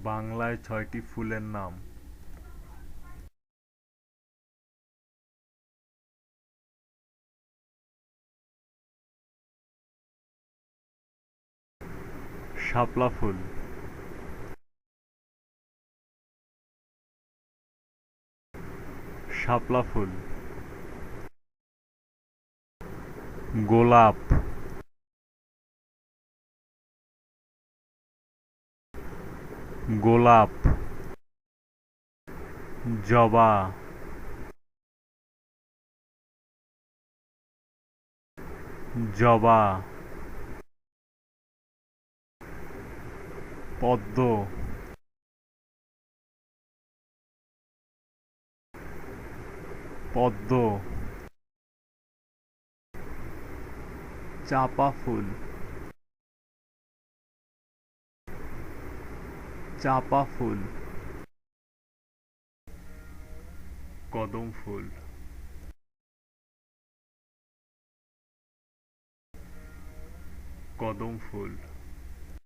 বাংলায় ৬টি ফুলের নাম। শাপলা ফুল, শাপলা ফুল। গোলাপ, গোলাপ। জবা, জবা। পদ্ম, পদ্ম। চাপা ফুল, চাপা ফুল। কদম ফুল, কদম ফুল।